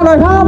หน่อยครับ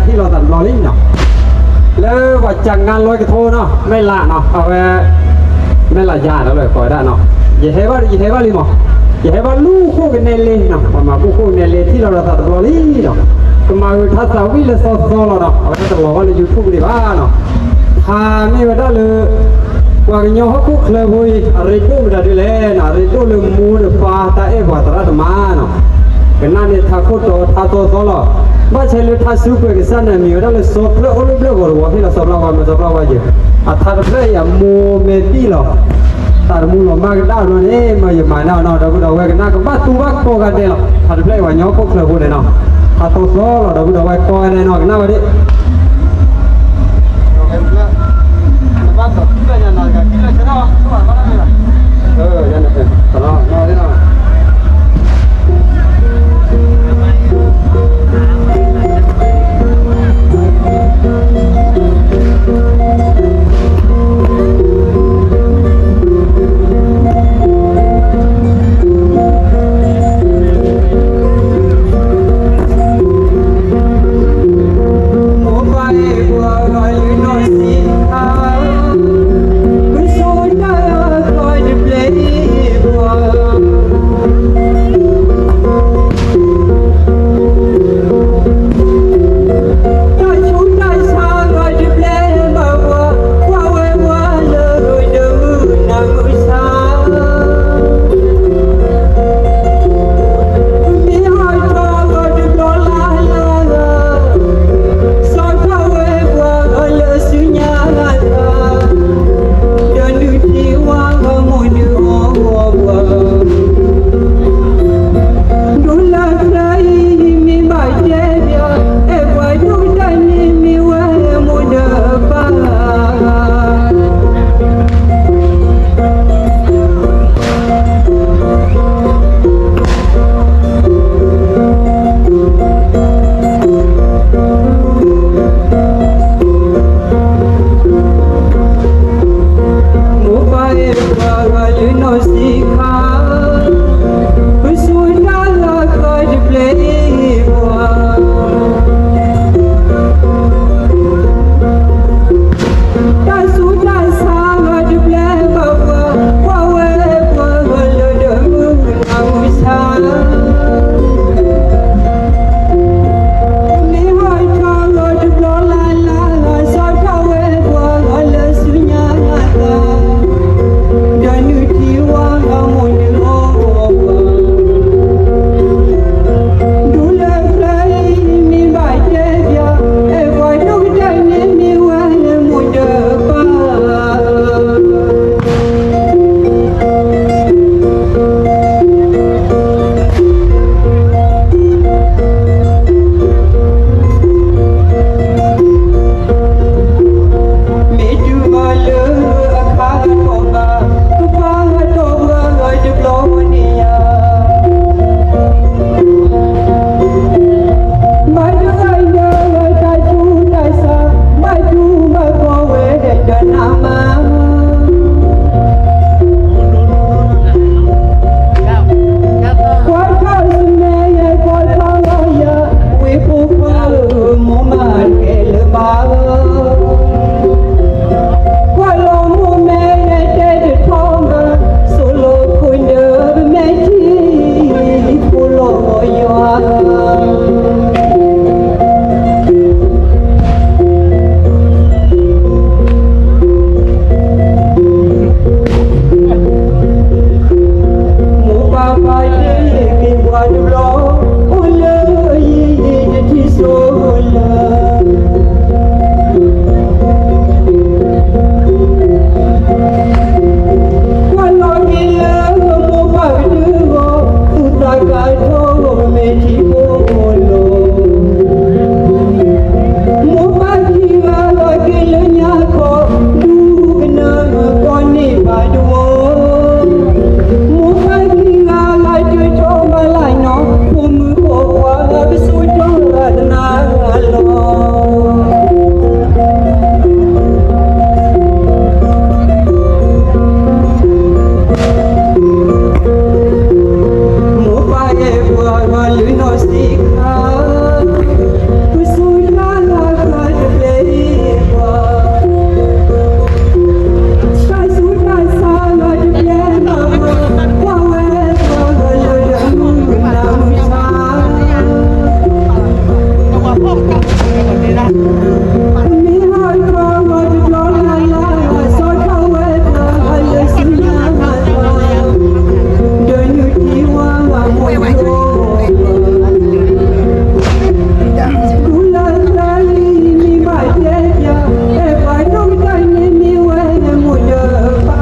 ที่เราตัดลอริ่งเนาะแล้วว่าจากงานลอยกระทงเนาะไม่ละเนาะเอาไว้ไม่ละยาแล้วเลยปล่อยได้เนาะอย่าให้ว่าลิมอย่าให้ว่าลูกคู่กันในเลนเนาะมาลูกคู่ในเลนที่เราตัดลอริ่งเนาะ ก็มาถ้าสาวิเลสโซลเนาะเอาแต่บอกว่าใน YouTube ดีว่าเนาะถ้าไม่ได้เลยว่ากันยอคุกเลยบุยอะไรดูไม่ได้เลยนะอะไรดูเลยมูดฟ้าตาเอวัตระธรรมาเนาะเป็นนั่นเนี่ยถ้าคุดถ้าโตโซลบ้านใช้เลยถ้าซื้อไปกันสั้นเนี่ยมีได้เลยโซเพลโอเลเพลก็รู้ว่าที่เราสอบเราว่ามันสอบเราว่าเยอะถ้าเพลอย่ามูเมตีหรอกแต่มูเรามากได้เนาะเนี่ยมาอย่ามาเนาะเราไว้กันหน้าก็บ้านตัวบ้านโกกันเดียวหรอกถ้าเพลว่ายอคุกเลยบุยเนาะถ้าโตโซลเราไว้โกกันเนาะกันหน้าวันนี้ya no sé. No. มีหอยคอมาจะร้อนลายซอยเข้าเวทเลยสิยาเดินอยู่ที่ว่างว่างหมดโลกกูเลยเลยมีใบเดียวแต่ใบน้องใจมีไว้ในหมดเยอะป้า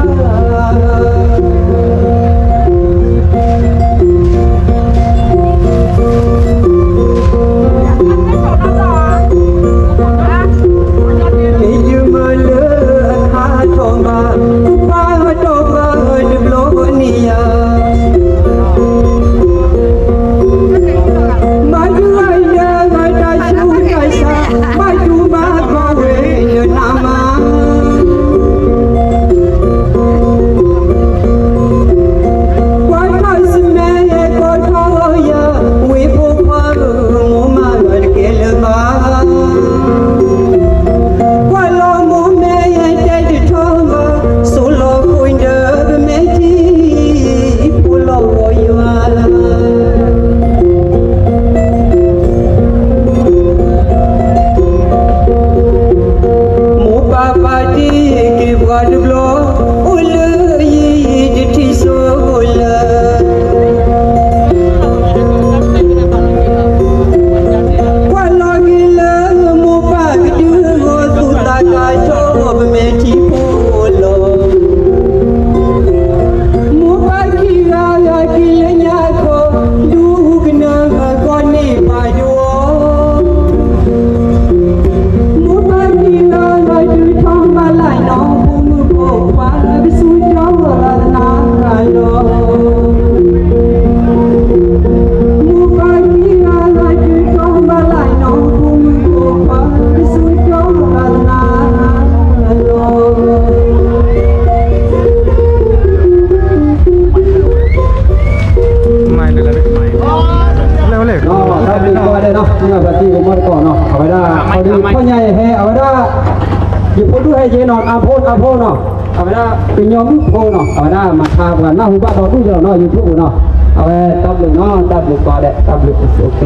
เป็นยอมลูกโพเนาะเอาได้มาทากันหน้าหูบ้านเราดูเยอะเนาะยูทูบเนาะเอาไว้ตับเลยเนาะตับเลยก็ได้ตับเลยโอเค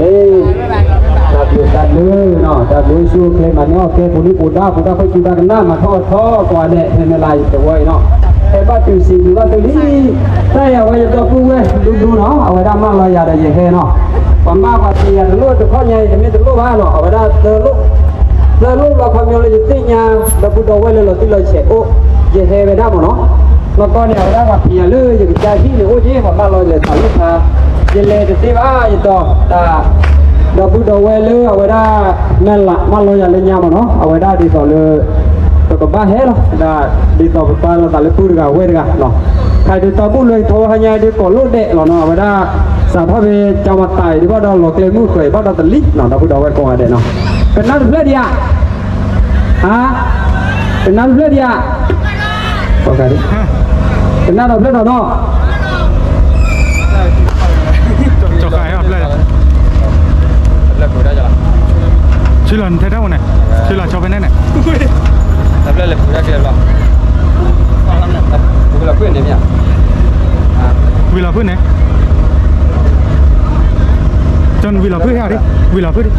ตับเลยเนาะตับเลยชูเคลมันเนาะเคปุ่นปุ่นได้ปุ่นได้ค่อยกินกันหน้ามาทอดก่อนเนี่ยเป็นอะไรจะไว้เนาะไอ้บ้านตื่นสิดูว่าตื่นนี่ได้เอาไว้จะพูดเว้ยดูเนาะเอาไว้ได้มากเลยอย่าได้ยังแค่เนาะความบ้าความเสียตะลุจะข้อใหญ่จะไม่ตะลุบ้าเนาะเอาไว้ได้ตะลุเราความยาวเลยจะติดยาเราพูดเอาไว้เลยเราติดเลยเฉะโอ้เยเฮไปได้หมดเนาะแล้วก็เนี่ยได้ว่าเพียเลยอย่างใจที่เนี่ยโอ้ยของบ้านเราเลยถ่ายรูปมาเยเลจะตีว่าอย่างต่อแต่เราพูดเอาไว้เลยเอาไว้ได้แม่ละบ้านเราอย่างเล่นยาหมดเนาะเอาไว้ได้ดีต่อเลยตัวกับบ้านเฮเนาะได้ดีต่อบ้านเราแต่ละพูดกันเว้ยกันเนาะใครดีต่อพูดเลยโทรให้ยายดีก่อนลูกเด็กเนาะเอาไว้ได้สาธารณจังหวัดไต่ที่ว่าเราหลอกเลยมือเคยบ้านเราตะลิเนาะเราพูดเอาไว้ก่อนเด็กเนาะเป็นนักเพื่อนดีอ่ะฮะเป็นนักเพื่อนดีอ่ะโอเคดิเป็นนักเพื่อนเนาะจบใครครับเลยชื่อหล่อนเท่าไหร่ชื่อหล่อนชอบไปไหนเนี่ยรับเลยผู้ได้เกี่ยวหรอผู้เราเพื่อนเนี่ยวิลาเพื่อนไหนจนวิลาเพื่อนดิวิลาเพื่อนดิ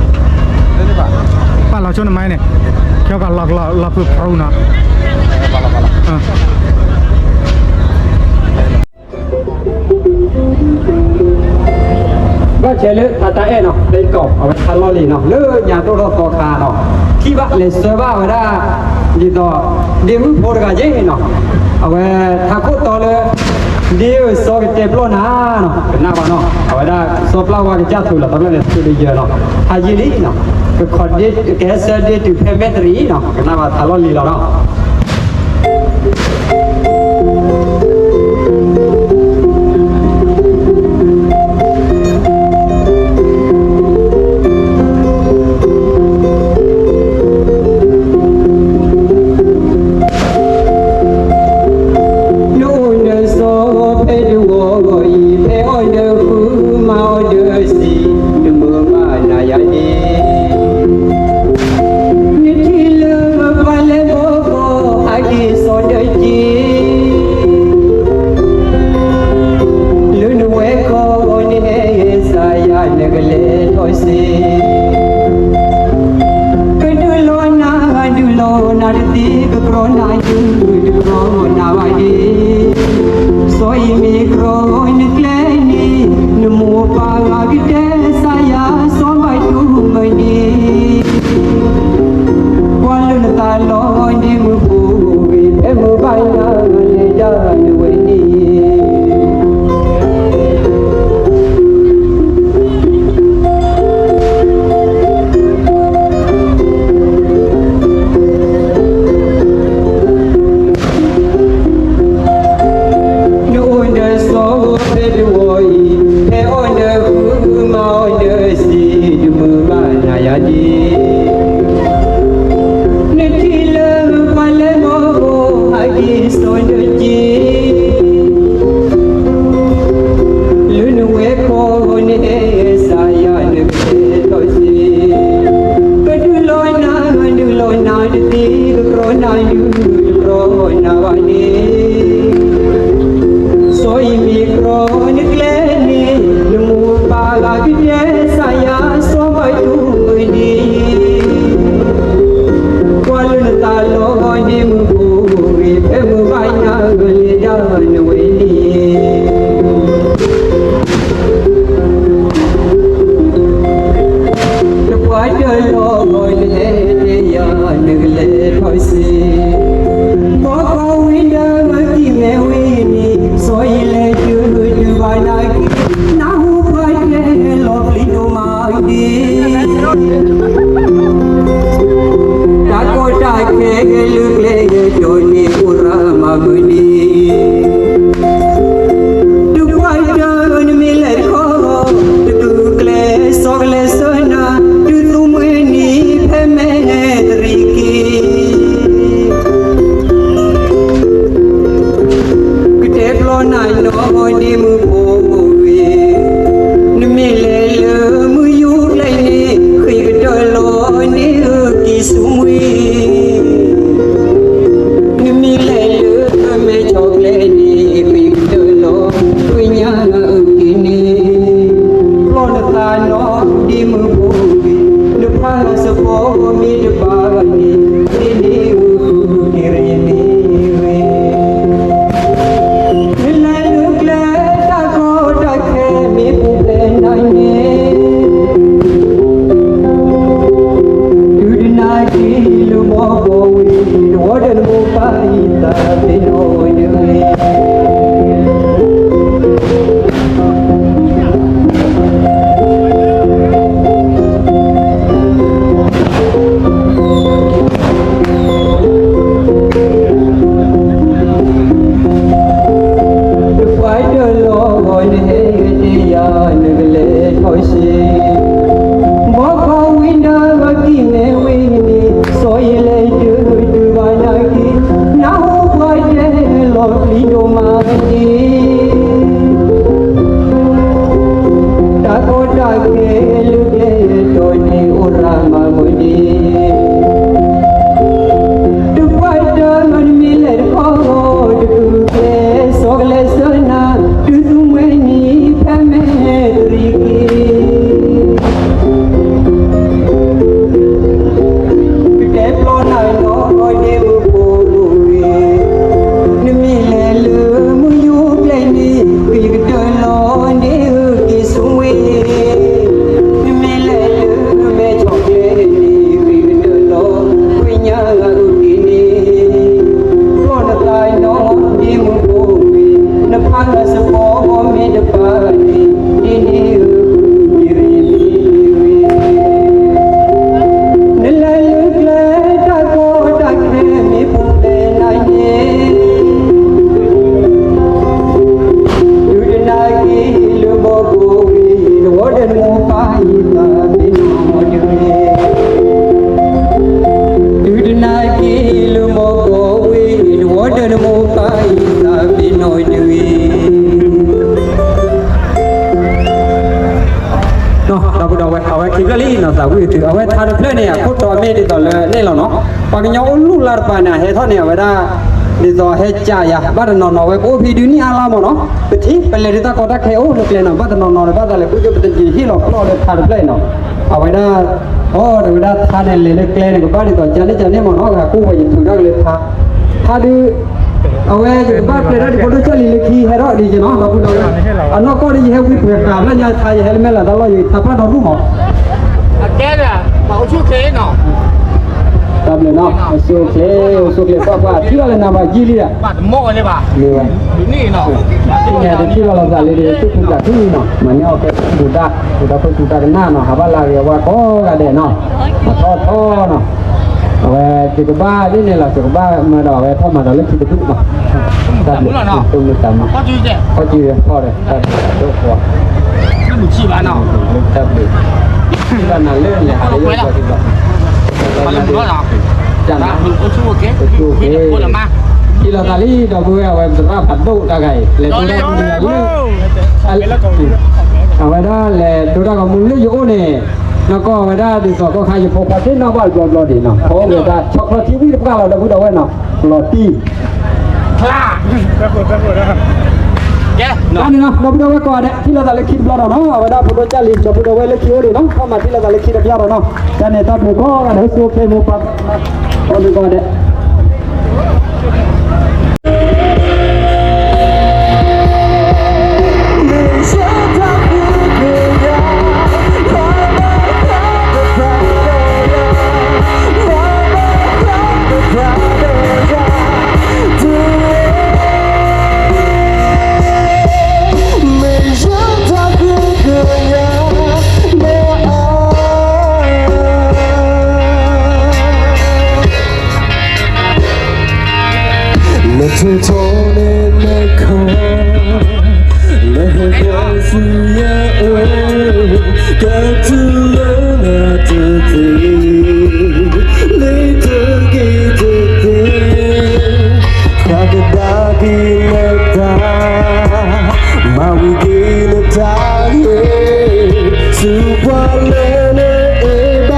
ป้าเราชนทำไมเนี่ยเกี่ยวกับหลักเพื่อพรูนะก็เชื่อเลยตาเอ๋เนาะได้กบเอาไปทานลอลีเนาะเลืออย่างตัวเราตัวคาเนาะที่บ้านเลยเสือบ้าไว้ได้ดีต่อเดี๋ยวมือโพดกันเยอะเนาะเอาไว้ถ้าคุดต่อเลยเดี๋ยวโซ่เจ็บล้นนะเนาะเป็นหน้าบ้านเนาะเอาไว้ได้โซ่เปล่าว่าจะจับถูกแล้วตอนนั้นเนี่ยถูกเยอะเนาะหายลีเนาะก็ขอเด็ดแค่เสือเด็ดถึงเพเมตรีเนาะเป็นหน้าบ้านทานลอลีแล้วเนาะHãy subscribe cho kênh Ghiền Mì Gõ để không bỏ lỡ นาดีก็กรอนายยืดกรอนาวายดีสอยมีกรอนนึกเลนีนโมปางากิเดสายาสอมใบตูไม่ดีวันลุนตาลอยดีมือปูเอ็มใบหน้าเลดานเวนี ถือเอาไว้ทานเพื่อนเนี่ยพูดต่อเมดิต่อเลยนี่เราเนาะปากยาวลูกลาปานะเฮท่อเนี่ยเวลา đi do hết cha ya bắt đầu nó với bố phi đi ni ala mà nó bị thi bên lề ta có đắc khéo được lên nó bắt đầu nó bắt đầu là cứ cho bên gì hi nó lên thà được lên nó ở bên đó rồi đó thà này lên lên của bác đi toàn chân này mà nó là khu vực thường đó lên thà đi ở đây thì bác lên đó thì có đôi chân lên khi hay đó đi cho nó cũng đâu nó có đi theo cái việc làm nó nhà thà helmet là đó là gì tập nó đúng không cái là bảo chú thế nào tập lên nó số kia qua chưa lên nào mà gì đi à bạn mua đi bà nhiều ini nào nhà đến khi là giải lý chút cũng cả thứ nào mà nhau cái chúng ta phải chúng ta cái na nó hả là cái qua có cái để nó mà to nó về chỉ có ba đấy này là chỉ có ba mà đỏ về thôi mà đỏ lên chỉ được mà tung được tầm có chi có đấy tốt quá nó một chi bạn nào tập được là nào lên là hả đấy rồi thì vậy mà làm đó nào chẳng hạn mình có chú ok cô làm ma khi là tali đầu bữa em sẽ ra bắt độ ra gầy lên tôi đang ở đây đó là tôi đang còn muốn lấy dỗ này nó có ở đây thì có khai gì phục hết nó bao giờ đi nó có người ta chọc nó thiếu được cao là đâu đâu nó lọt ti là nó đi nó đâu đâu qua đấy khi là lấy khi bao nó ở đây phụ cha liền cho phụ đâu lấy khi đi nó không mà khi là lấy khi được bao nó cho nên ta phải có cái đấy số cái một phần còn đi qua đấy 내 손에 내코 내 가슴에 같은 나듯이 내 덕이 듯해 가게다기 내다 마위기 내다에 수발레네 에바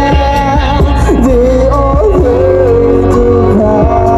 They all hate to cry.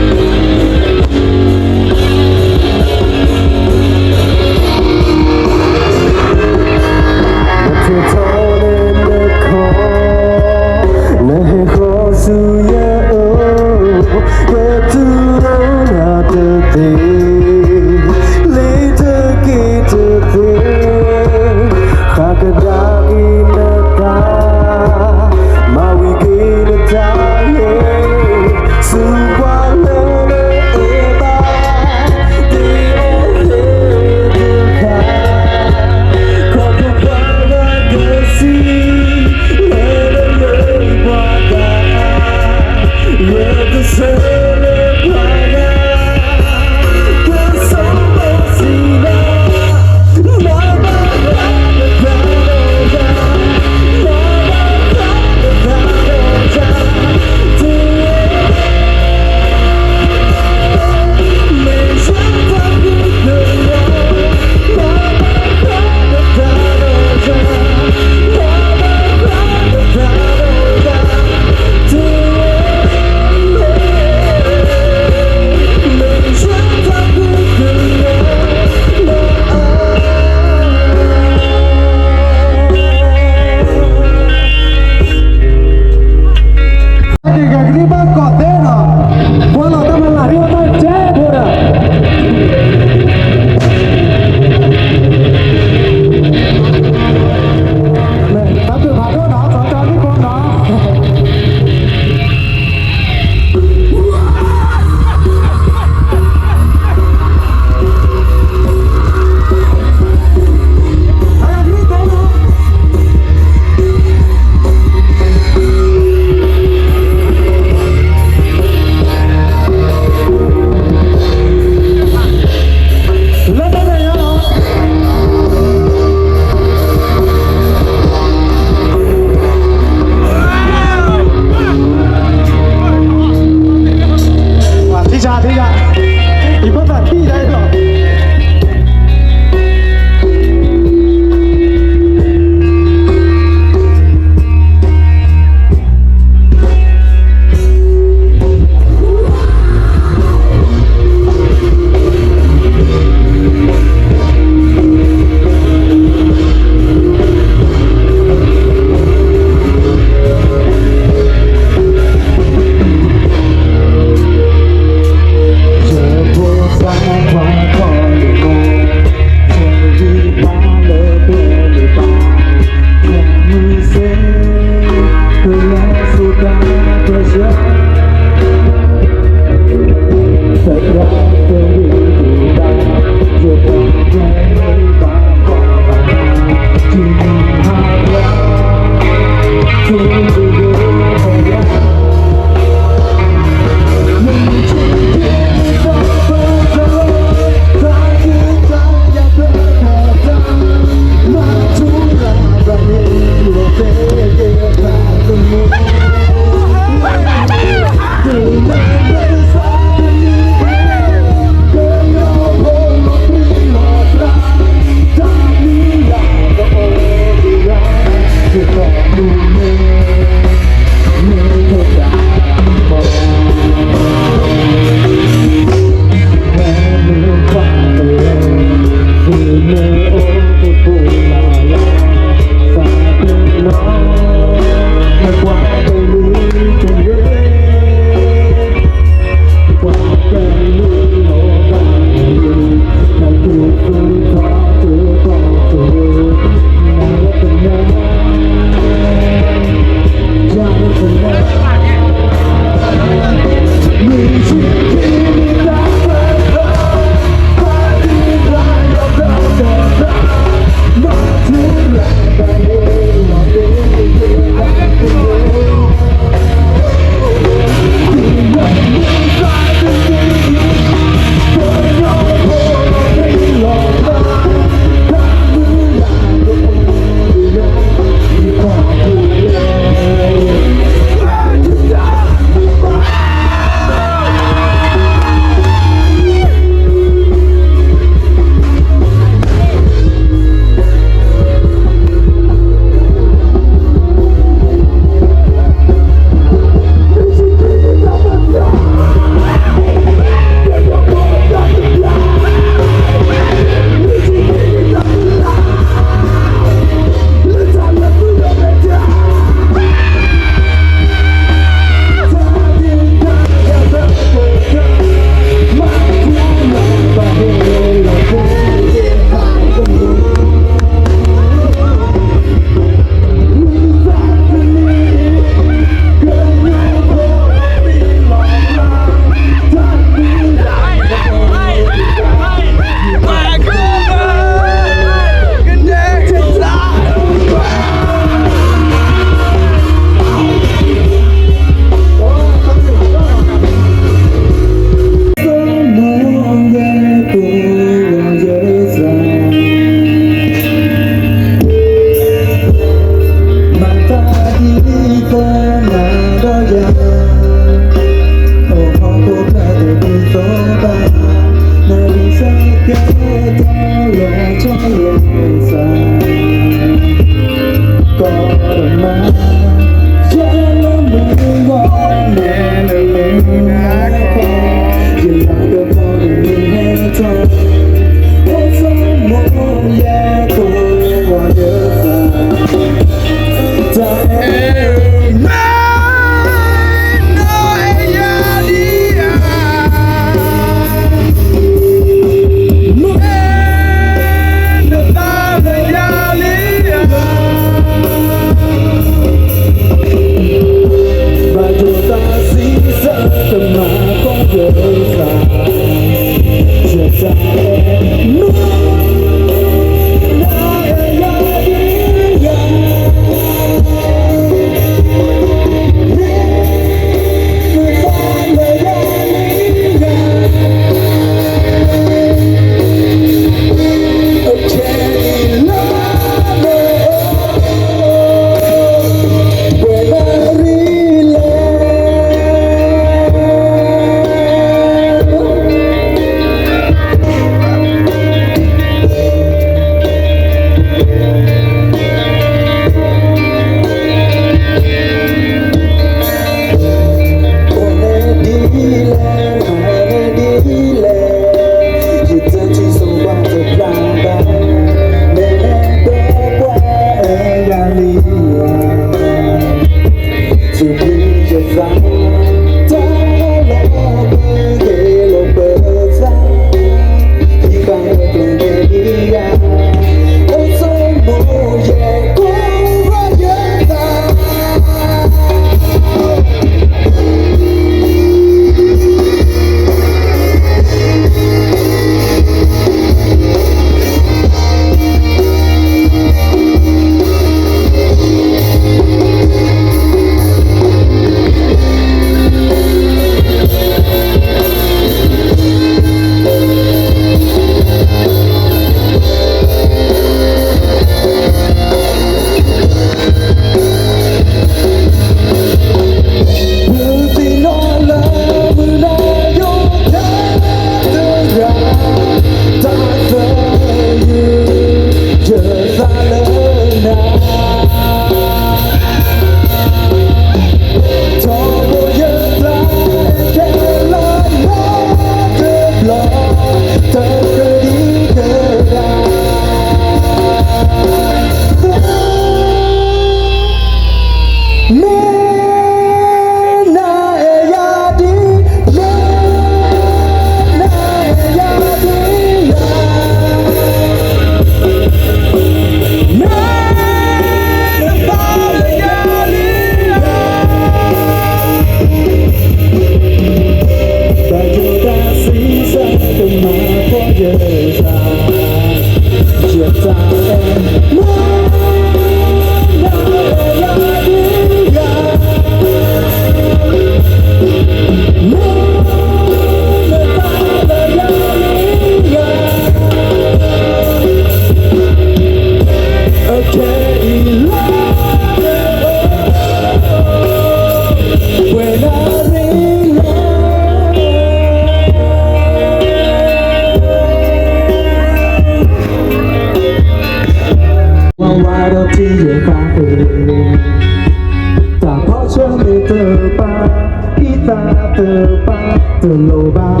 terlobang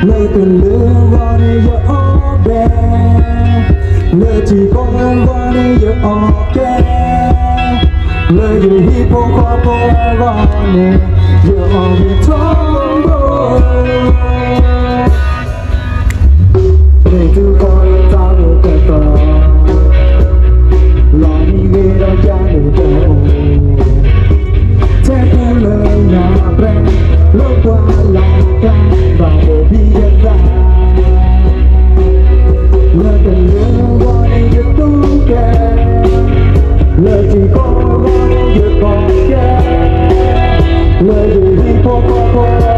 nơi từng lứa qua đây giờ bé nơi chỉ có qua đây giờ kê nơi dù hi po qua po qua này giờ bị trống đôi để cứ coi ta được cái tờ lòng đi về đâu cha được đâu thế cứ lời nhà quen lối qua lòng can và bộ bia ra lời tình yêu qua đây được đúng kề lời chỉ có qua đây được còn kề lời dù đi qua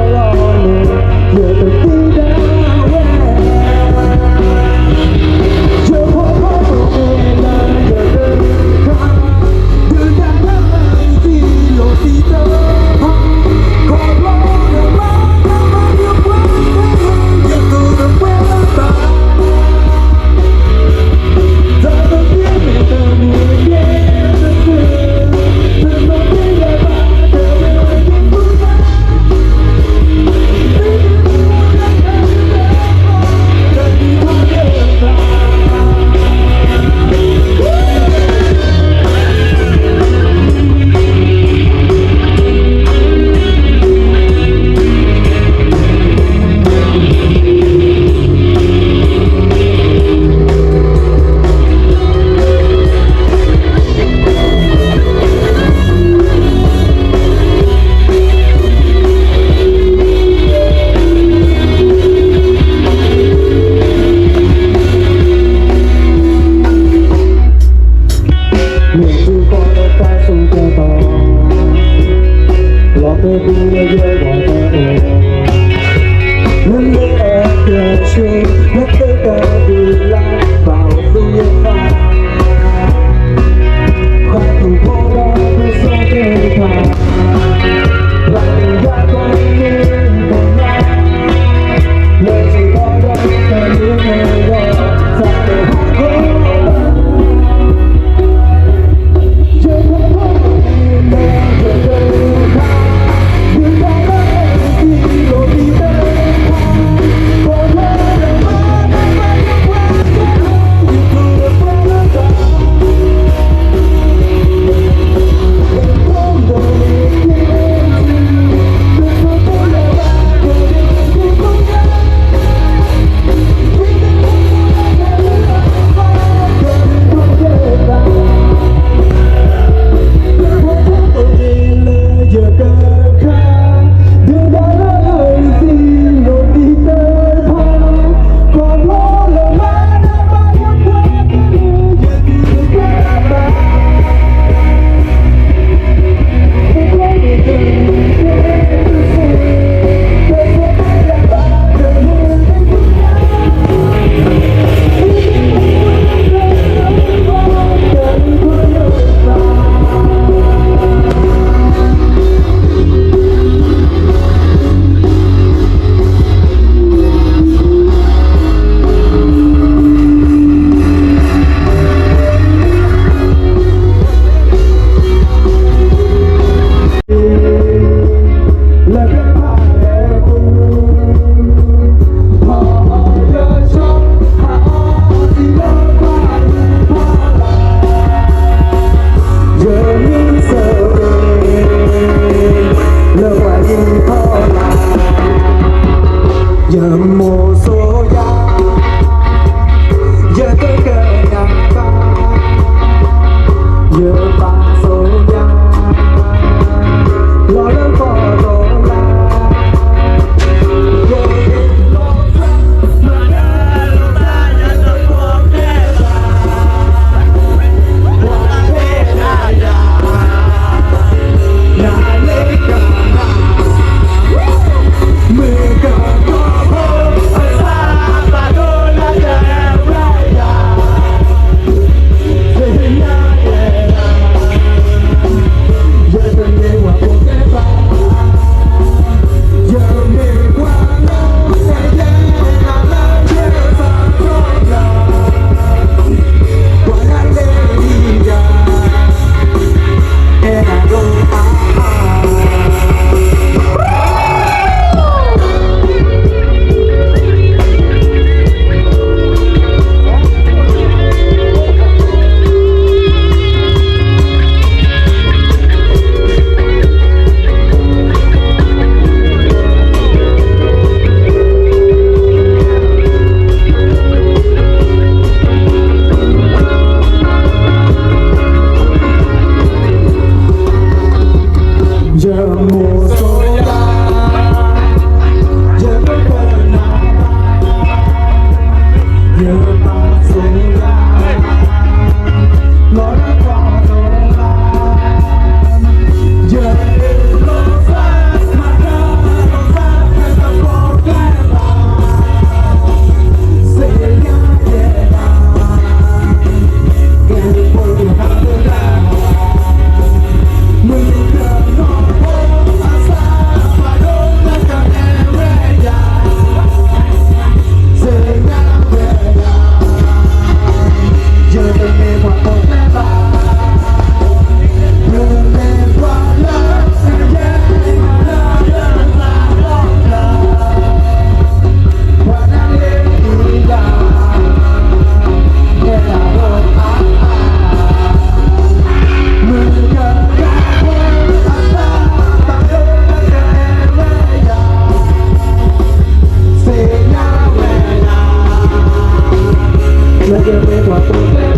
Hãy subscribe cho kênh Ghiền Mì Gõ để không bỏ lỡ